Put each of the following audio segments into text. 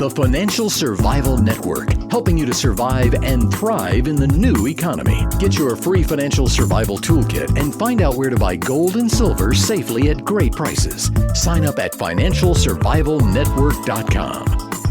the Financial Survival Network, helping you to survive and thrive in the new economy. Get your free Financial Survival Toolkit and find out where to buy gold and silver safely at great prices. Sign up at financialsurvivalnetwork.com.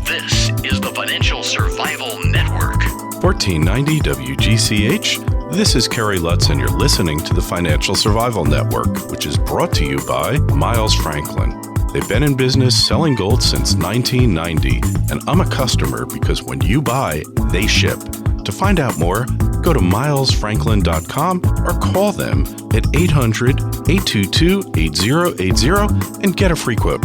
This is the Financial Survival Network. 1490 WGCH. This is Kerry Lutz, and you're listening to the Financial Survival Network, which is brought to you by Miles Franklin. They've been in business selling gold since 1990, and I'm a customer because when you buy, they ship. To find out more, go to milesfranklin.com or call them at 800-822-8080 and get a free quote.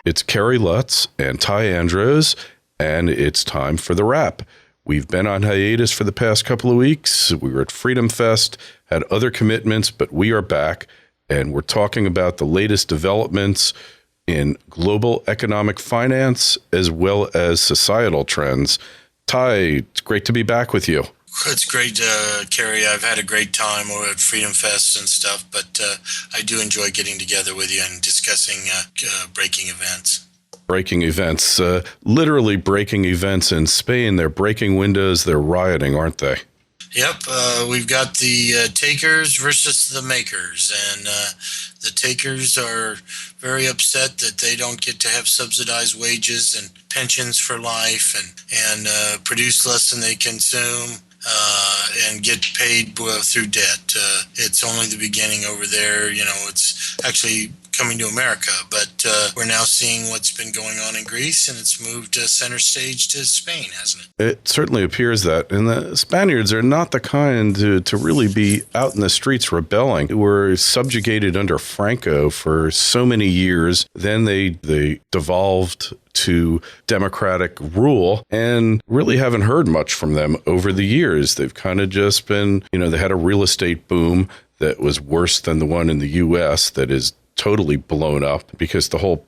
It's Kerry Lutz and Ty Andros, and it's time for the wrap. We've been on hiatus for the past couple of weeks. We were at Freedom Fest, had other commitments, but we are back, and we're talking about the latest developments in global economic finance as well as societal trends. Ty, it's great to be back with you. It's great, Kerry. I've had a great time at Freedom Fest and stuff, but I do enjoy getting together with you and discussing breaking events. Breaking events, literally breaking events in Spain. They're breaking windows, they're rioting, aren't they? Yep, we've got the takers versus the makers, and the takers are very upset that they don't get to have subsidized wages and pensions for life and produce less than they consume. And get paid through debt. It's only the beginning over there. You know, it's actually coming to America, but we're now seeing what's been going on in Greece, and it's moved center stage to Spain, hasn't it? It certainly appears that. And the Spaniards are not the kind to really be out in the streets rebelling. They were subjugated under Franco for so many years. Then they devolved to democratic rule and really haven't heard much from them over the years. They've kind of just been, they had a real estate boom that was worse than the one in the U.S. that is totally blown up because the whole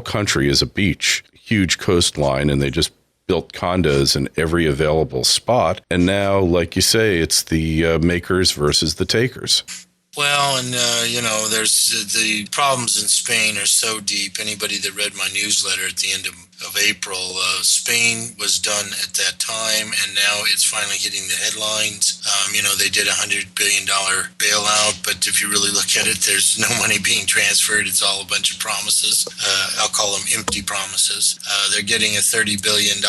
country is a beach, huge coastline, and they just built condos in every available spot. And now, like you say, it's the makers versus the takers. Well, and, there's the problems in Spain are so deep. Anybody that read my newsletter at the end of April, Spain was done at that time, and now it's finally hitting the headlines. They did a $100 billion bailout, but if you really look at it, there's no money being transferred. It's all a bunch of promises. I'll call them empty promises. They're getting a $30 billion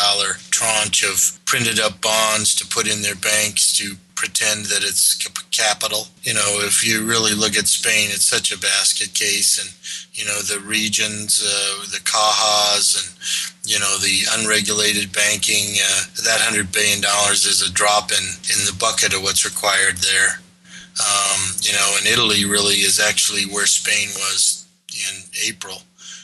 tranche of printed up bonds to put in their banks to pretend that it's capital. If you really look at Spain, it's such a basket case, and the regions, the cajas, and the unregulated banking. That $100 billion is a drop in the bucket of what's required there. And Italy really is actually where Spain was in April.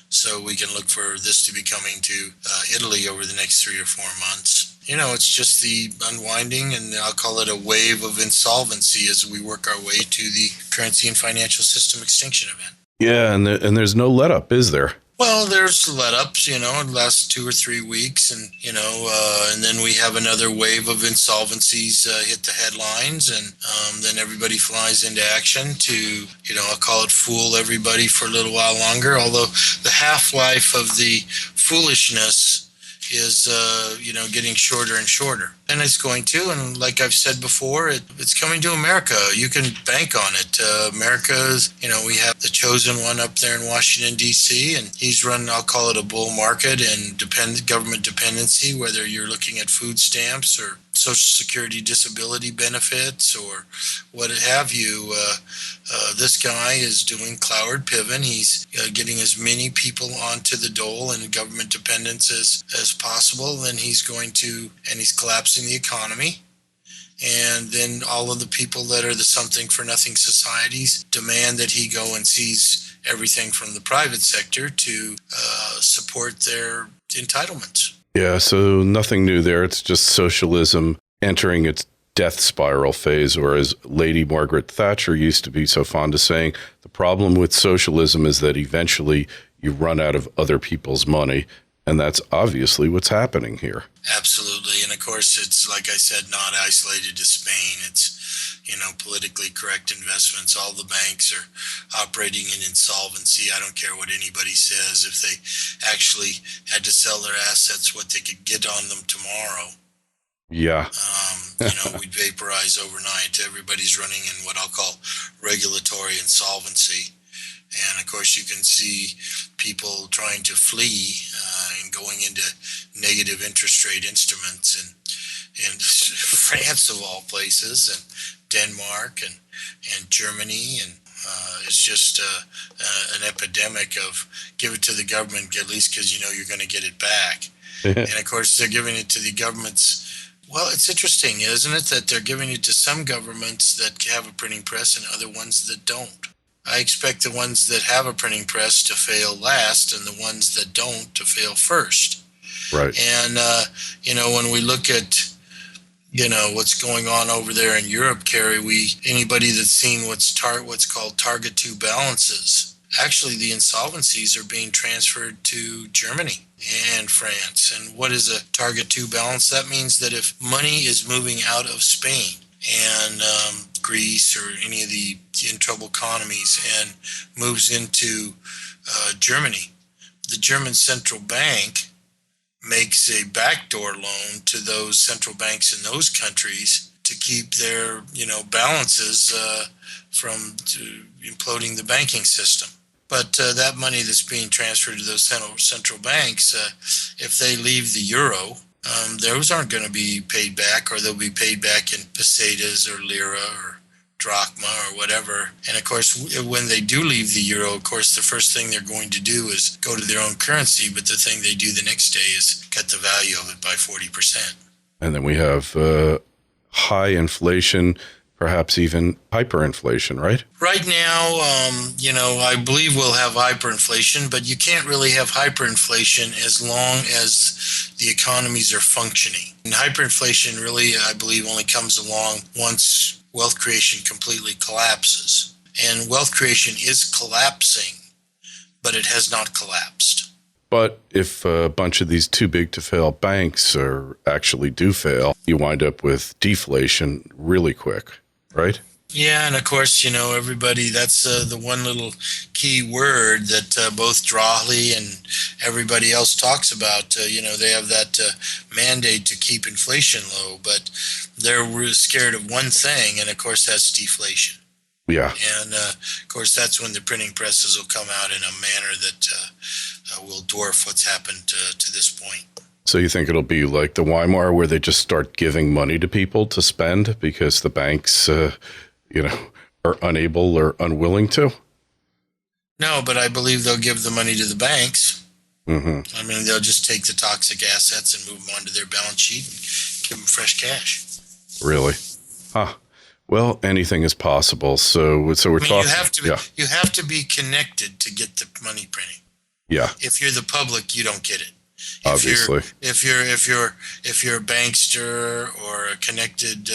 So we can look for this to be coming to Italy over the next 3 or 4 months. It's just the unwinding, and I'll call it a wave of insolvency as we work our way to the currency and financial system extinction event. Yeah, and there's no let-up, is there? Well, there's let-ups, in the last 2 or 3 weeks, and, and then we have another wave of insolvencies hit the headlines, and then everybody flies into action to, I'll call it fool everybody for a little while longer, although the half-life of the foolishness is, getting shorter and shorter. And it's going to, and like I've said before, it's coming to America. You can bank on it. America's, we have the chosen one up there in Washington, D.C., and he's run, I'll call it a bull market and government dependency, whether you're looking at food stamps or Social Security disability benefits or what have you. This guy is doing Cloward Piven. He's getting as many people onto the dole and government dependence as possible. And he's collapsing the economy. And then all of the people that are the something for nothing societies demand that he go and seize everything from the private sector to support their entitlements. Yeah, so nothing new there. It's just socialism entering its death spiral phase, or as Lady Margaret Thatcher used to be so fond of saying, the problem with socialism is that eventually you run out of other people's money. And that's obviously what's happening here. Absolutely. And of course, it's, like I said, not isolated to Spain. It's, politically correct investments. All the banks are operating in insolvency. I don't care what anybody says. If they actually had to sell their assets, what they could get on them tomorrow, Yeah. we'd vaporize overnight. Everybody's running in what I'll call regulatory insolvency. And of course, you can see people trying to flee and going into negative interest rate instruments in France, of all places, and Denmark and Germany. And it's just an epidemic of give it to the government, at least because you're going to get it back. And of course, they're giving it to the governments. Well, it's interesting, isn't it, that they're giving it to some governments that have a printing press and other ones that don't. I expect the ones that have a printing press to fail last and the ones that don't to fail first. Right. And, when we look at, what's going on over there in Europe, Carrie, anybody that's seen what's called Target 2 balances, actually the insolvencies are being transferred to Germany and France. And what is a Target 2 balance? That means that if money is moving out of Spain and Greece or any of the in trouble economies and moves into Germany, the German central bank makes a backdoor loan to those central banks in those countries to keep their balances from imploding the banking system. But that money that's being transferred to those central banks, if they leave the euro, those aren't going to be paid back, or they'll be paid back in pesetas or lira or drachma or whatever. And of course, when they do leave the euro, of course, the first thing they're going to do is go to their own currency. But the thing they do the next day is cut the value of it by 40%. And then we have high inflation, perhaps even hyperinflation, right? Right now, I believe we'll have hyperinflation, but you can't really have hyperinflation as long as the economies are functioning. And hyperinflation really, I believe, only comes along once wealth creation completely collapses. And wealth creation is collapsing, but it has not collapsed. But if a bunch of these too big to fail banks actually do fail, you wind up with deflation really quick, right? Yeah, and of course, everybody, that's the one little key word that both Drawley and everybody else talks about. They have that mandate to keep inflation low, but they're scared of one thing, and of course, that's deflation. Yeah. And of course, that's when the printing presses will come out in a manner that will dwarf what's happened to this point. So you think it'll be like the Weimar, where they just start giving money to people to spend because the banks, are unable or unwilling to? No, but I believe they'll give the money to the banks. Mm-hmm. I mean, they'll just take the toxic assets and move them onto their balance sheet and give them fresh cash. Really? Huh. Well, anything is possible. So we're talking. You have to be connected to get the money printing. Yeah. If you're the public, you don't get it. Obviously. If you're a bankster or a connected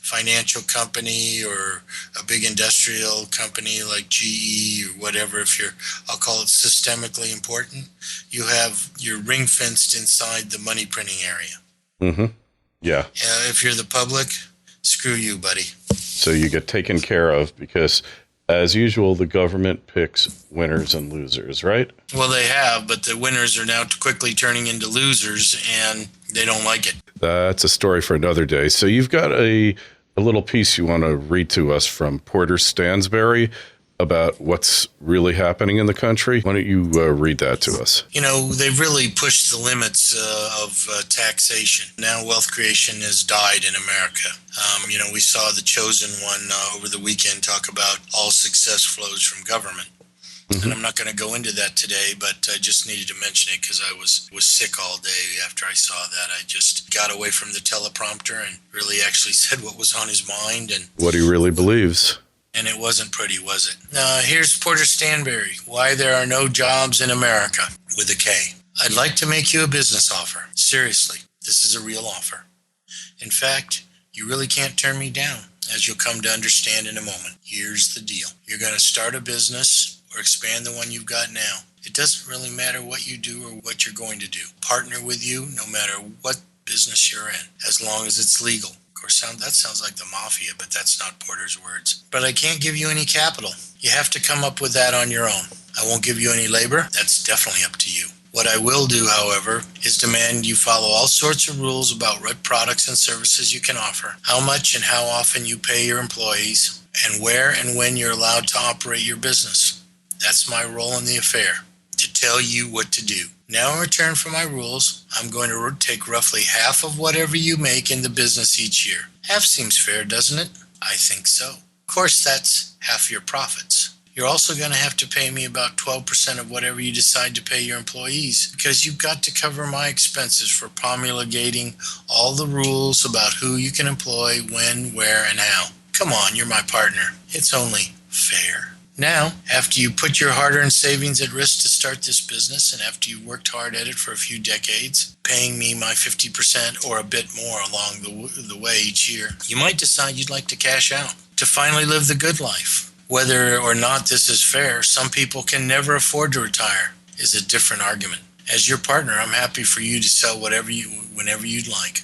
financial company or a big industrial company like GE or whatever, I'll call it systemically important, you're ring fenced inside the money printing area. Mm-hmm. Yeah. If you're the public, screw you, buddy. So you get taken care of because, as usual, the government picks winners and losers, right? Well, they have, but the winners are now quickly turning into losers, and they don't like it. That's a story for another day. So you've got a little piece you want to read to us from Porter Stansberry about what's really happening in the country. Why don't you read that to us? They've really pushed the limits of taxation. Now wealth creation has died in America. We saw the chosen one over the weekend talk about all success flows from government. Mm-hmm. And I'm not going to go into that today, but I just needed to mention it because I was sick all day after I saw that. I just got away from the teleprompter and really actually said what was on his mind. And what he really believes. And it wasn't pretty, was it? Here's Porter Stansberry, Why There Are No Jobs in America, with a K. I'd like to make you a business offer. Seriously, this is a real offer. In fact, you really can't turn me down, as you'll come to understand in a moment. Here's the deal. You're going to start a business or expand the one you've got now. It doesn't really matter what you do or what you're going to do. Partner with you no matter what business you're in, as long as it's legal. Of course, that sounds like the mafia, but that's not Porter's words. But I can't give you any capital. You have to come up with that on your own. I won't give you any labor. That's definitely up to you. What I will do, however, is demand you follow all sorts of rules about what products and services you can offer, how much and how often you pay your employees, and where and when you're allowed to operate your business. That's my role in the affair, to tell you what to do. Now, in return for my rules, I'm going to take roughly half of whatever you make in the business each year. Half seems fair, doesn't it? I think so. Of course, that's half your profits. You're also going to have to pay me about 12% of whatever you decide to pay your employees, because you've got to cover my expenses for promulgating all the rules about who you can employ, when, where, and how. Come on, you're my partner. It's only fair. Now, after you put your hard-earned savings at risk to start this business, and after you've worked hard at it for a few decades, paying me my 50% or a bit more along the way each year, you might decide you'd like to cash out, to finally live the good life. Whether or not this is fair, some people can never afford to retire, is a different argument. As your partner, I'm happy for you to sell whenever you'd like.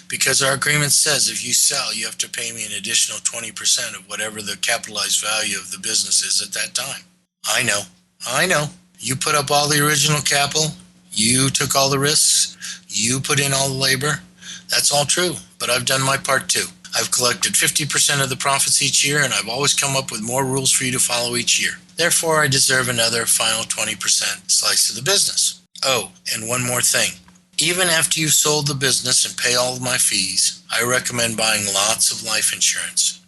Because our agreement says if you sell, you have to pay me an additional 20% of whatever the capitalized value of the business is at that time. I know. You put up all the original capital. You took all the risks. You put in all the labor. That's all true, but I've done my part too. I've collected 50% of the profits each year, and I've always come up with more rules for you to follow each year. Therefore, I deserve another final 20% slice of the business. Oh, and one more thing. Even after you've sold the business and pay all of my fees, I recommend buying lots of life insurance.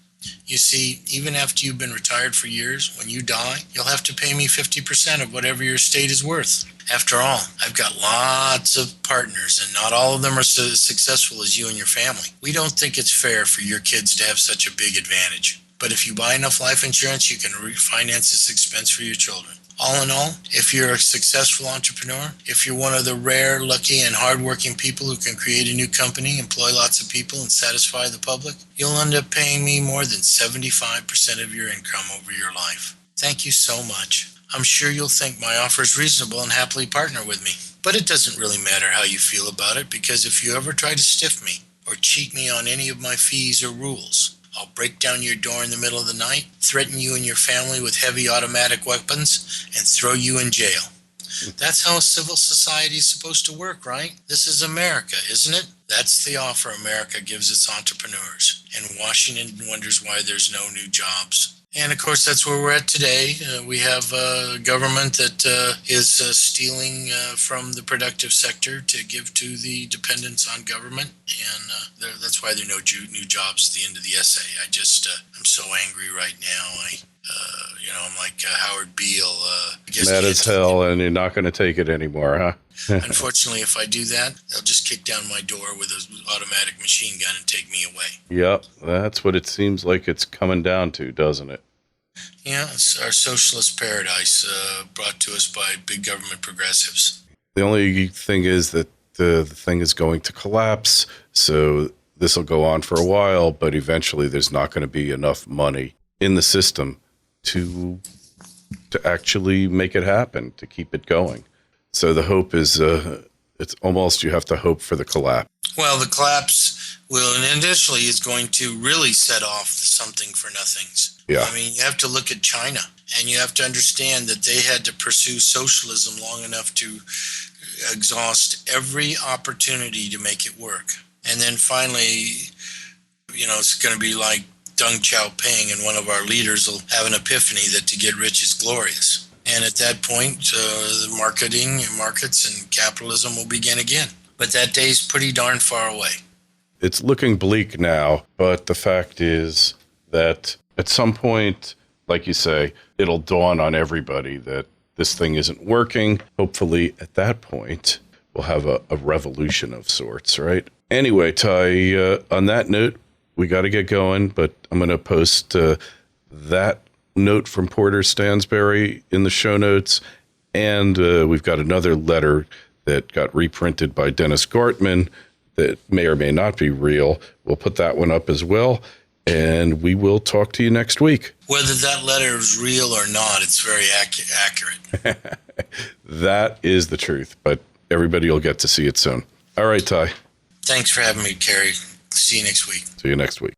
You see, even after you've been retired for years, when you die, you'll have to pay me 50% of whatever your estate is worth. After all, I've got lots of partners, and not all of them are so successful as you and your family. We don't think it's fair for your kids to have such a big advantage. But if you buy enough life insurance, you can refinance this expense for your children. All in all, if you're a successful entrepreneur, if you're one of the rare, lucky, and hardworking people who can create a new company, employ lots of people, and satisfy the public, you'll end up paying me more than 75% of your income over your life. Thank you so much. I'm sure you'll think my offer is reasonable and happily partner with me. But it doesn't really matter how you feel about it, because if you ever try to stiff me or cheat me on any of my fees or rules, I'll break down your door in the middle of the night, threaten you and your family with heavy automatic weapons, and throw you in jail. That's how a civil society is supposed to work, right? This is America, isn't it? That's the offer America gives its entrepreneurs. And Washington wonders why there's no new jobs. And of course, that's where we're at today. We have a government that is stealing from the productive sector to give to the dependents on government. And that's why there are no new jobs at the end of the essay. I'm so angry right now. I'm like Howard Beale. Mad as hell, and you're not going to take it anymore, huh? Unfortunately, if I do that, they'll just kick down my door with an automatic machine gun and take me away. Yep, that's what it seems like it's coming down to, doesn't it? Yeah, it's our socialist paradise brought to us by big government progressives. The only thing is that the thing is going to collapse, so this will go on for a while, but eventually there's not going to be enough money in the system to actually make it happen, to keep it going. So the hope is, it's almost, you have to hope for the collapse. Well, the collapse initially is going to really set off the something for nothings. Yeah. I mean, you have to look at China, and you have to understand that they had to pursue socialism long enough to exhaust every opportunity to make it work. And then finally, it's going to be like Deng Xiaoping, and one of our leaders will have an epiphany that to get rich is glorious. And at that point, the marketing and markets and capitalism will begin again. But that day's pretty darn far away. It's looking bleak now, but the fact is that at some point, like you say, it'll dawn on everybody that this thing isn't working. Hopefully, at that point, we'll have a revolution of sorts, right? Anyway, Ty, on that note, we got to get going, but I'm going to post that note from Porter Stansberry in the show notes. And we've got another letter that got reprinted by Dennis Gartman that may or may not be real. We'll put that one up as well. And we will talk to you next week. Whether that letter is real or not, it's very accurate. That is the truth, but everybody will get to see it soon. All right, Ty. Thanks for having me, Kerry. See you next week. See you next week.